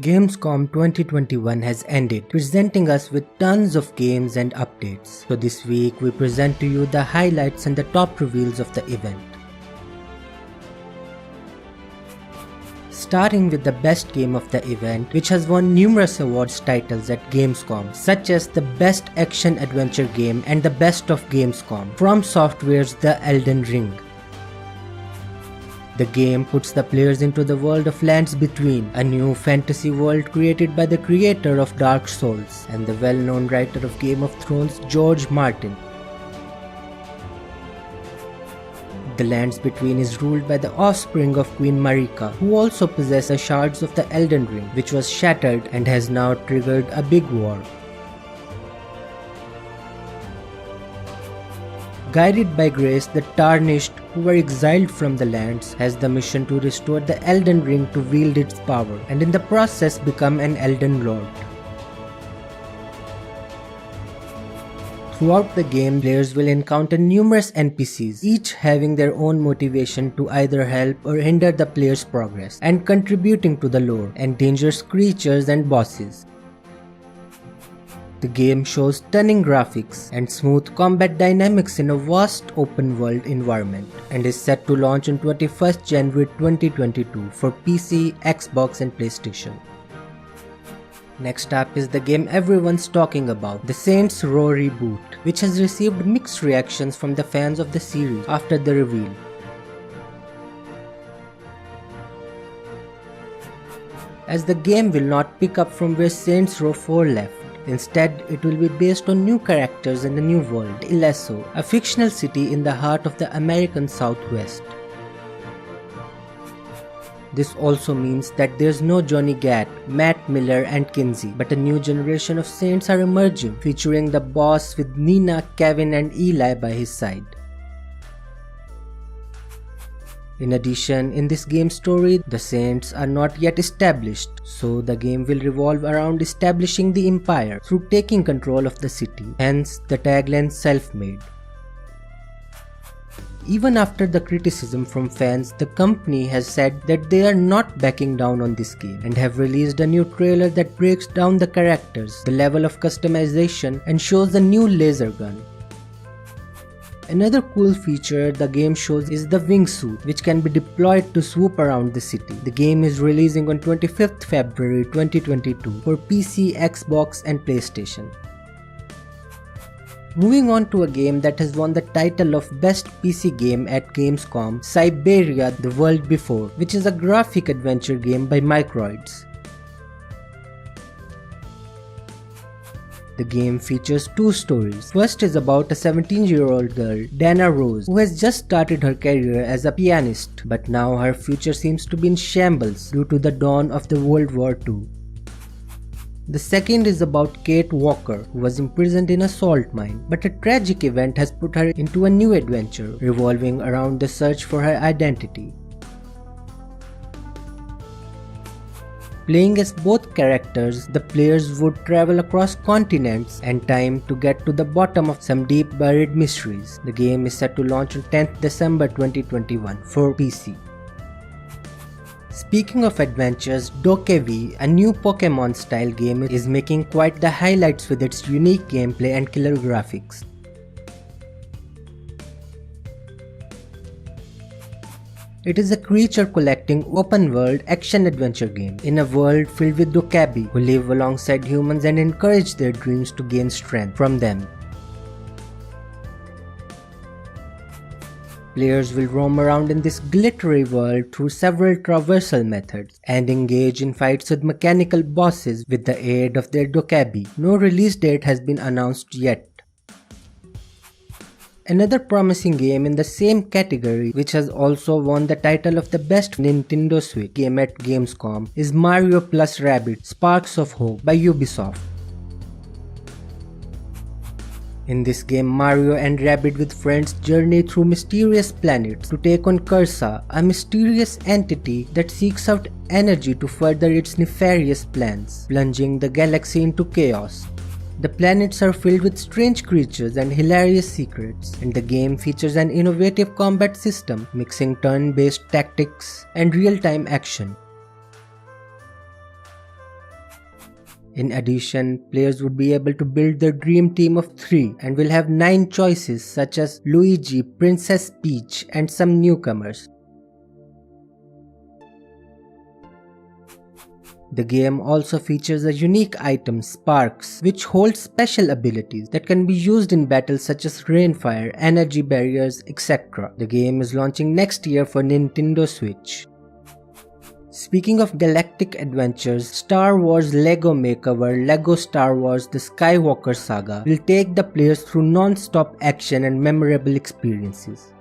Gamescom 2021 has ended, presenting us with tons of games and updates. So this week we present to you the highlights and the top reveals of the event. Starting with the best game of the event, which has won numerous awards titles at Gamescom, such as the Best Action Adventure Game and the Best of Gamescom, from Software's The Elden Ring. The game puts the players into the world of Lands Between, a new fantasy world created by the creator of Dark Souls and the well-known writer of Game of Thrones, George Martin. The Lands Between is ruled by the offspring of Queen Marika, who also possess the shards of the Elden Ring, which was shattered and has now triggered a big war. Guided by grace, the Tarnished, who were exiled from the lands, has the mission to restore the Elden Ring to wield its power, and in the process become an Elden Lord. Throughout the game, players will encounter numerous NPCs, each having their own motivation to either help or hinder the player's progress, and contributing to the lore, and dangerous creatures and bosses. The game shows stunning graphics and smooth combat dynamics in a vast open world environment and is set to launch on 21st January 2022 for PC, Xbox and PlayStation. Next up is the game everyone's talking about, the Saints Row Reboot, which has received mixed reactions from the fans of the series after the reveal. As the game will not pick up from where Saints Row 4 left. Instead, it will be based on new characters in the new world, 𝙁𝙧𝙦, a fictional city in the heart of the American Southwest. This also means that there's no Johnny Gat, Matt Miller and Kinsey, but a new generation of saints are emerging, featuring the boss with Nina, Kevin and Eli by his side. In addition, in this game story, the saints are not yet established, so the game will revolve around establishing the empire through taking control of the city, hence the tagline self-made. Even after the criticism from fans, the company has said that they are not backing down on this game and have released a new trailer that breaks down the characters, the level of customization and shows the new laser gun. Another cool feature the game shows is the wingsuit, which can be deployed to swoop around the city. The game is releasing on 25th February 2022 for PC, Xbox and PlayStation. Moving on to a game that has won the title of Best PC Game at Gamescom, Syberia: The World Before, which is a graphic adventure game by Microids. The game features two stories. First is about a 17-year-old girl, Dana Rose, who has just started her career as a pianist, but now her future seems to be in shambles due to the dawn of the World War II. The second is about Kate Walker, who was imprisoned in a salt mine, but a tragic event has put her into a new adventure, revolving around the search for her identity. Playing as both characters, the players would travel across continents and time to get to the bottom of some deep buried mysteries. The game is set to launch on 10th December 2021 for PC. Speaking of adventures, DokeV, a new Pokemon style game, is making quite the highlights with its unique gameplay and killer graphics. It is a creature collecting open world action adventure game in a world filled with DokeV who live alongside humans and encourage their dreams to gain strength from them. Players will roam around in this glittery world through several traversal methods and engage in fights with mechanical bosses with the aid of their DokeV. No release date has been announced yet. Another promising game in the same category, which has also won the title of the Best Nintendo Switch Game at Gamescom, is Mario plus Rabbids: Sparks of Hope by Ubisoft. In this game, Mario and Rabbid with friends journey through mysterious planets to take on 𝙪𝙤𝙧, a mysterious entity that seeks out energy to further its nefarious plans, plunging the galaxy into chaos. The planets are filled with strange creatures and hilarious secrets, and the game features an innovative combat system mixing turn-based tactics and real-time action. In addition, players would be able to build their dream team of 3 and will have 9 choices such as Luigi, Princess Peach and some newcomers. The game also features a unique item, Sparks, which holds special abilities that can be used in battles such as rainfire, energy barriers, etc. The game is launching next year for Nintendo Switch. Speaking of galactic adventures, Star Wars LEGO Makeover LEGO Star Wars The Skywalker Saga will take the players through non-stop action and memorable experiences.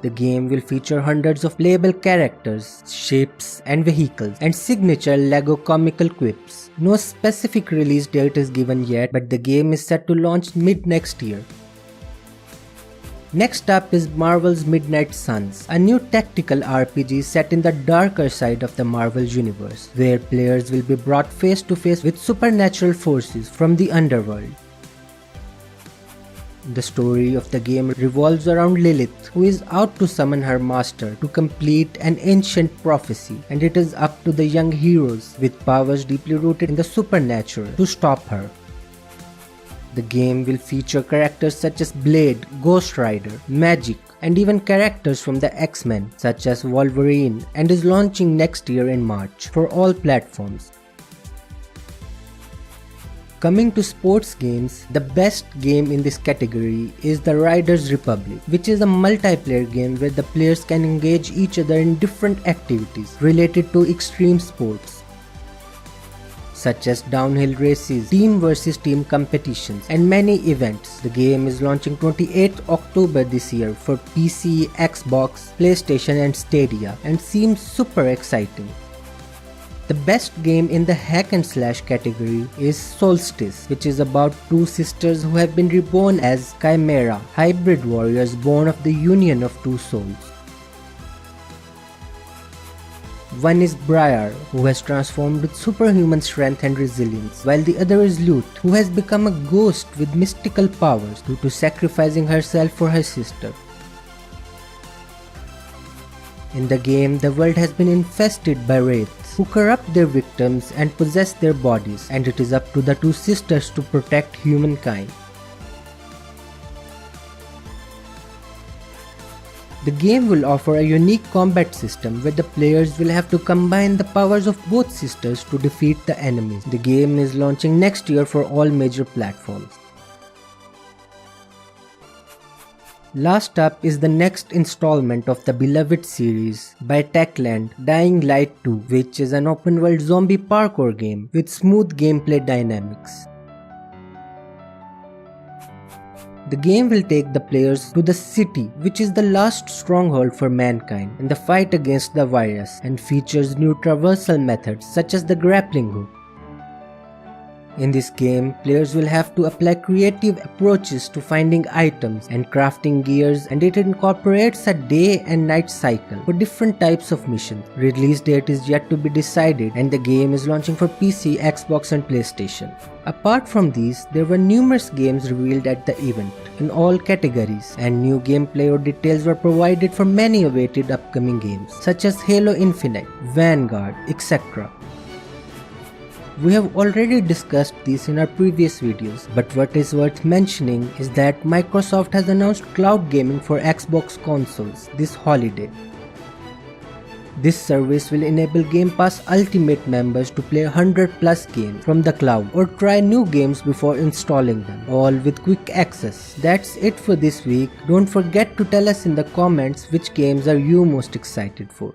The game will feature hundreds of playable characters, ships and vehicles, and signature LEGO comical quips. No specific release date is given yet, but the game is set to launch mid-next year. Next up is Marvel's Midnight Suns, a new tactical RPG set in the darker side of the Marvel universe, where players will be brought face to face with supernatural forces from the underworld. The story of the game revolves around Lilith, who is out to summon her master to complete an ancient prophecy, and it is up to the young heroes with powers deeply rooted in the supernatural to stop her. The game will feature characters such as Blade, Ghost Rider, Magic, and even characters from the X-Men such as Wolverine, and is launching next year in March for all platforms. Coming to sports games, the best game in this category is the Riders Republic, which is a multiplayer game where the players can engage each other in different activities related to extreme sports, such as downhill races, team versus team competitions, and many events. The game is launching 28th October this year for PC, Xbox, PlayStation and Stadia, and seems super exciting. The best game in the hack and slash category is Soulstice, which is about 2 sisters who have been reborn as Chimera, hybrid warriors born of the union of 2 souls. One is Briar, who has transformed with superhuman strength and resilience, while the other is Lute, who has become a ghost with mystical powers due to sacrificing herself for her sister. In the game, the world has been infested by wraiths, who corrupt their victims and possess their bodies, and it is up to the 2 sisters to protect humankind. The game will offer a unique combat system where the players will have to combine the powers of both sisters to defeat the enemies. The game is launching next year for all major platforms. Last up is the next installment of the beloved series by Techland, Dying Light 2, which is an open-world zombie parkour game with smooth gameplay dynamics. The game will take the players to the city, which is the last stronghold for mankind in the fight against the virus, and features new traversal methods such as the grappling hook. In this game, players will have to apply creative approaches to finding items and crafting gears, and it incorporates a day and night cycle for different types of missions. Release date is yet to be decided, and the game is launching for PC, Xbox and PlayStation. Apart from these, there were numerous games revealed at the event in all categories, and new gameplay or details were provided for many awaited upcoming games such as Halo Infinite, Vanguard, etc. We have already discussed these in our previous videos, but what is worth mentioning is that Microsoft has announced cloud gaming for Xbox consoles this holiday. This service will enable Game Pass Ultimate members to play 100+ games from the cloud or try new games before installing them, all with quick access. That's it for this week. Don't forget to tell us in the comments which games are you most excited for.